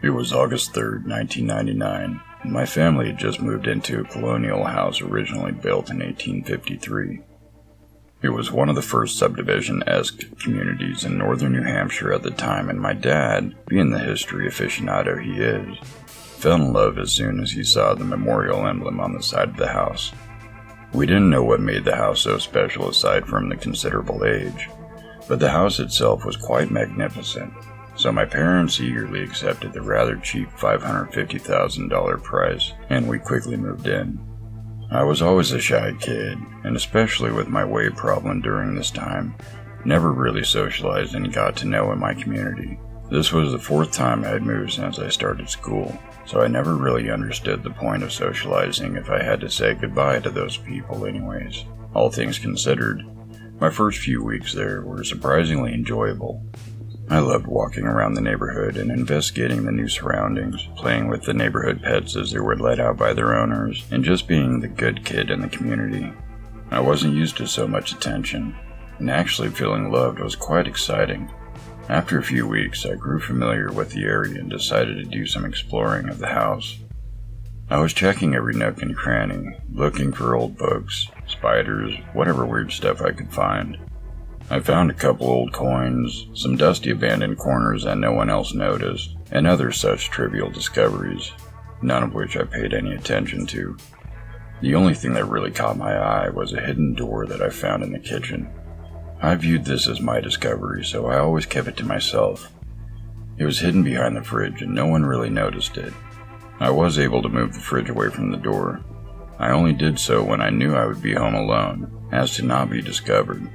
It was August 3rd, 1999, and my family had just moved into a colonial house originally built in 1853. It was one of the first subdivision-esque communities in northern New Hampshire at the time, and my dad, being the history aficionado he is, fell in love as soon as he saw the memorial emblem on the side of the house. We didn't know what made the house so special aside from the considerable age, but the house itself was quite magnificent, so my parents eagerly accepted the rather cheap $550,000 price, and we quickly moved in. I was always a shy kid, and especially with my weight problem during this time, never really socialized and got to know in my community. This was the fourth time I had moved since I started school, so I never really understood the point of socializing if I had to say goodbye to those people anyways. All things considered, my first few weeks there were surprisingly enjoyable. I loved walking around the neighborhood and investigating the new surroundings, playing with the neighborhood pets as they were let out by their owners, and just being the good kid in the community. I wasn't used to so much attention, and actually feeling loved was quite exciting. After a few weeks, I grew familiar with the area and decided to do some exploring of the house. I was checking every nook and cranny, looking for old books, spiders, whatever weird stuff I could find. I found a couple old coins, some dusty abandoned corners that no one else noticed, and other such trivial discoveries, none of which I paid any attention to. The only thing that really caught my eye was a hidden door that I found in the kitchen. I viewed this as my discovery, so I always kept it to myself. It was hidden behind the fridge and no one really noticed it. I was able to move the fridge away from the door. I only did so when I knew I would be home alone, as to not be discovered.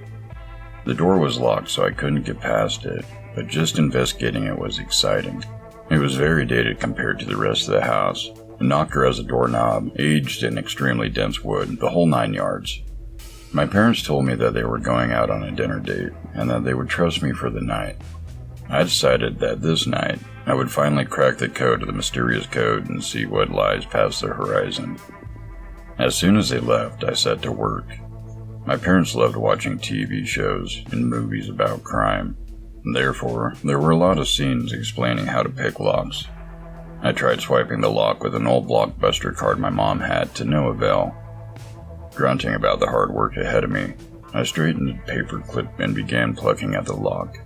The door was locked, so I couldn't get past it, but just investigating it was exciting. It was very dated compared to the rest of the house. The knocker has a doorknob, aged in extremely dense wood, the whole 9 yards. My parents told me that they were going out on a dinner date, and that they would trust me for the night. I decided that this night, I would finally crack the code of the mysterious code and see what lies past the horizon. As soon as they left, I set to work. My parents loved watching TV shows and movies about crime. Therefore, there were a lot of scenes explaining how to pick locks. I tried swiping the lock with an old Blockbuster card my mom had to no avail. Grunting about the hard work ahead of me, I straightened the paperclip and began plucking at the lock.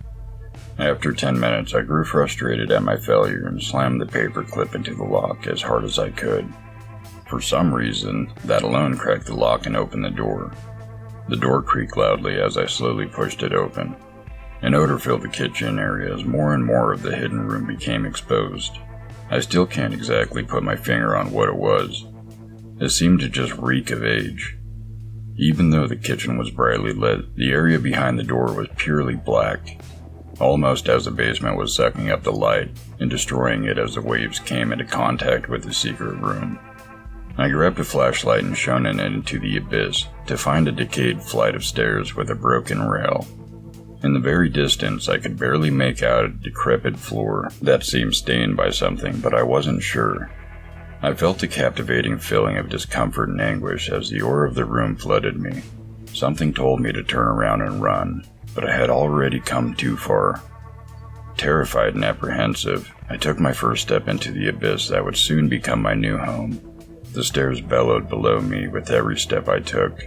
After 10 minutes, I grew frustrated at my failure and slammed the paperclip into the lock as hard as I could. For some reason, that alone cracked the lock and opened the door. The door creaked loudly as I slowly pushed it open. An odor filled the kitchen area as more and more of the hidden room became exposed. I still can't exactly put my finger on what it was. It seemed to just reek of age. Even though the kitchen was brightly lit, the area behind the door was purely black, almost as the basement was sucking up the light and destroying it as the waves came into contact with the secret room. I grabbed a flashlight and shone it into the abyss to find a decayed flight of stairs with a broken rail. In the very distance, I could barely make out a decrepit floor that seemed stained by something, but I wasn't sure. I felt a captivating feeling of discomfort and anguish as the aura of the room flooded me. Something told me to turn around and run, but I had already come too far. Terrified and apprehensive, I took my first step into the abyss that would soon become my new home. The stairs bellowed below me with every step I took.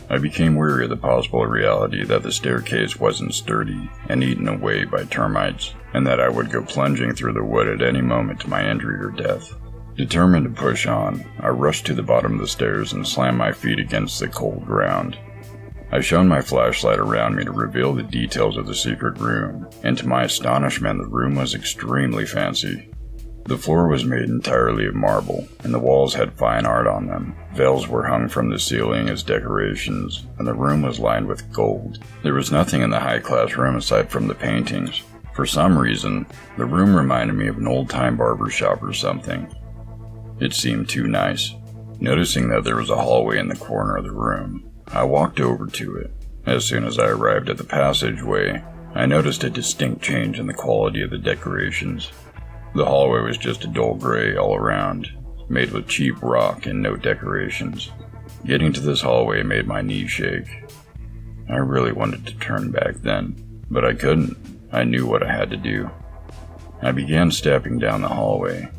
I became weary of the possible reality that the staircase wasn't sturdy and eaten away by termites, and that I would go plunging through the wood at any moment to my injury or death. Determined to push on, I rushed to the bottom of the stairs and slammed my feet against the cold ground. I shone my flashlight around me to reveal the details of the secret room, and to my astonishment, the room was extremely fancy. The floor was made entirely of marble, and the walls had fine art on them. Veils were hung from the ceiling as decorations, and the room was lined with gold. There was nothing in the high-class room aside from the paintings. For some reason, the room reminded me of an old-time barber shop or something. It seemed too nice. Noticing that there was a hallway in the corner of the room, I walked over to it. As soon as I arrived at the passageway, I noticed a distinct change in the quality of the decorations. The hallway was just a dull gray all around, made with cheap rock and no decorations. Getting to this hallway made my knees shake. I really wanted to turn back then, but I couldn't. I knew what I had to do. I began stepping down the hallway.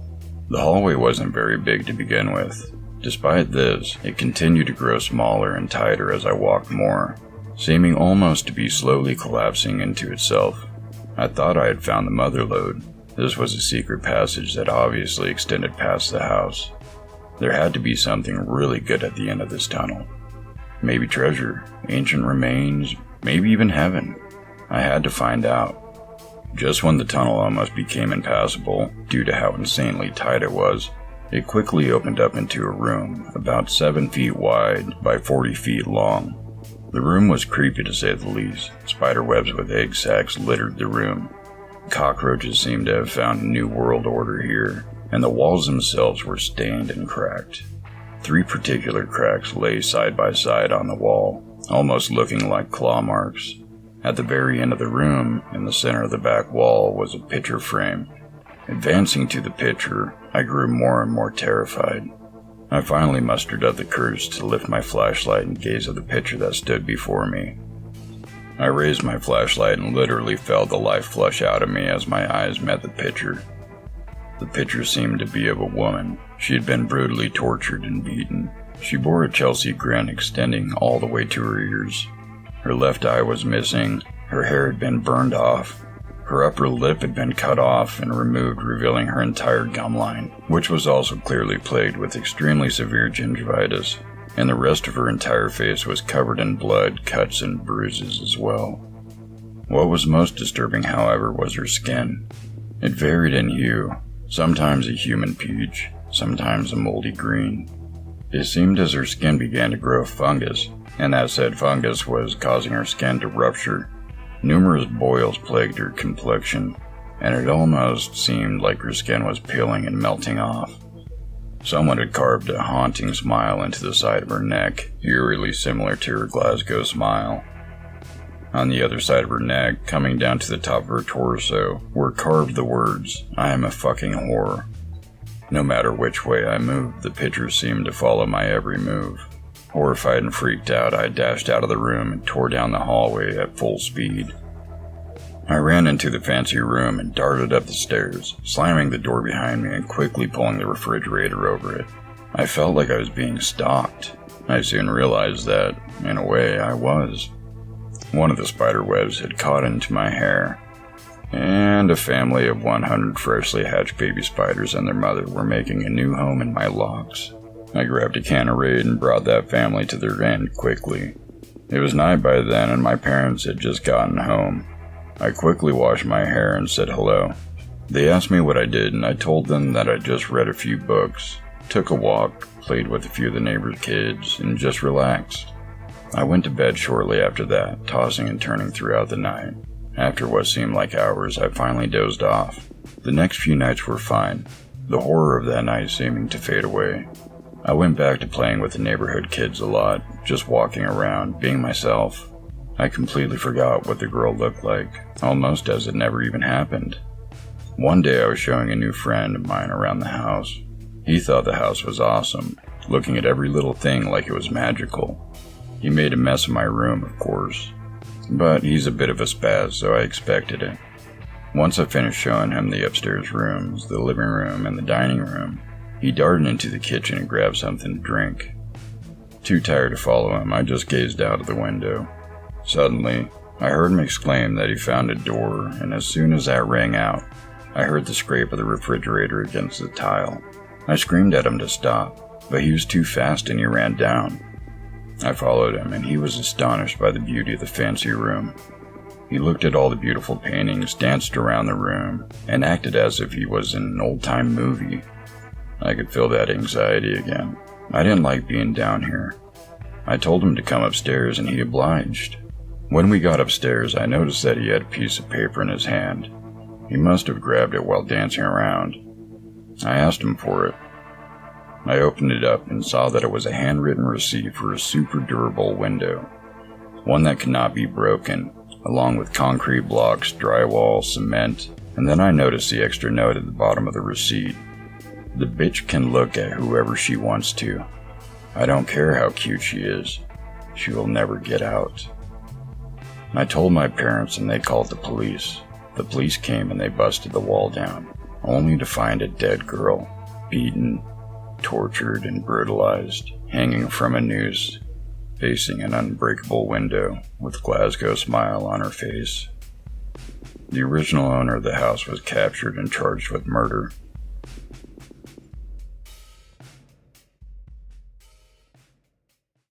The hallway wasn't very big to begin with. Despite this, it continued to grow smaller and tighter as I walked more, seeming almost to be slowly collapsing into itself. I thought I had found the mother lode. This was a secret passage that obviously extended past the house. There had to be something really good at the end of this tunnel. Maybe treasure, ancient remains, maybe even heaven. I had to find out. Just when the tunnel almost became impassable due to how insanely tight it was, it quickly opened up into a room about 7 feet wide by 40 feet long. The room was creepy to say the least. Spider webs with egg sacs littered the room. Cockroaches seemed to have found a new world order here, and the walls themselves were stained and cracked. 3 particular cracks lay side by side on the wall, almost looking like claw marks. At the very end of the room, in the center of the back wall, was a picture frame. Advancing to the picture, I grew more and more terrified. I finally mustered up the courage to lift my flashlight and gaze at the picture that stood before me. I raised my flashlight and literally felt the life flush out of me as my eyes met the picture. The picture seemed to be of a woman. She had been brutally tortured and beaten. She bore a Chelsea grin extending all the way to her ears. Her left eye was missing, her hair had been burned off, her upper lip had been cut off and removed, revealing her entire gum line, which was also clearly plagued with extremely severe gingivitis, and the rest of her entire face was covered in blood, cuts, and bruises as well. What was most disturbing, however, was her skin. It varied in hue, sometimes a human peach, sometimes a moldy green. It seemed as her skin began to grow fungus, and that said fungus was causing her skin to rupture. Numerous boils plagued her complexion, and it almost seemed like her skin was peeling and melting off. Someone had carved a haunting smile into the side of her neck, eerily similar to her Glasgow smile. On the other side of her neck, coming down to the top of her torso, were carved the words, "I am a fucking whore." No matter which way I moved, the picture seemed to follow my every move. Horrified and freaked out, I dashed out of the room and tore down the hallway at full speed. I ran into the fancy room and darted up the stairs, slamming the door behind me and quickly pulling the refrigerator over it. I felt like I was being stalked. I soon realized that, in a way, I was. One of the spider webs had caught into my hair, and a family of 100 freshly hatched baby spiders and their mother were making a new home in my locks. I grabbed a can of Raid and brought that family to their end quickly. It was night by then and my parents had just gotten home. I quickly washed my hair and said hello. They asked me what I did and I told them that I just read a few books, took a walk, played with a few of the neighbors' kids, and just relaxed. I went to bed shortly after that, tossing and turning throughout the night. After what seemed like hours, I finally dozed off. The next few nights were fine, the horror of that night seeming to fade away. I went back to playing with the neighborhood kids a lot, just walking around, being myself. I completely forgot what the girl looked like, almost as it never even happened. One day I was showing a new friend of mine around the house. He thought the house was awesome, looking at every little thing like it was magical. He made a mess of my room, of course, but he's a bit of a spaz, so I expected it. Once I finished showing him the upstairs rooms, the living room, and the dining room, he darted into the kitchen and grabbed something to drink. Too tired to follow him, I just gazed out of the window. Suddenly, I heard him exclaim that he found a door, and as soon as that rang out, I heard the scrape of the refrigerator against the tile. I screamed at him to stop, but he was too fast and he ran down. I followed him, and he was astonished by the beauty of the fancy room. He looked at all the beautiful paintings, danced around the room, and acted as if he was in an old-time movie. I could feel that anxiety again. I didn't like being down here. I told him to come upstairs and he obliged. When we got upstairs, I noticed that he had a piece of paper in his hand. He must have grabbed it while dancing around. I asked him for it. I opened it up and saw that it was a handwritten receipt for a super durable window, one that could not be broken, along with concrete blocks, drywall, cement, and then I noticed the extra note at the bottom of the receipt. The bitch can look at whoever she wants to. I don't care how cute she is. She will never get out. I told my parents and they called the police. The police came and they busted the wall down, only to find a dead girl, beaten, tortured, and brutalized, hanging from a noose, facing an unbreakable window, with Glasgow's smile on her face. The original owner of the house was captured and charged with murder,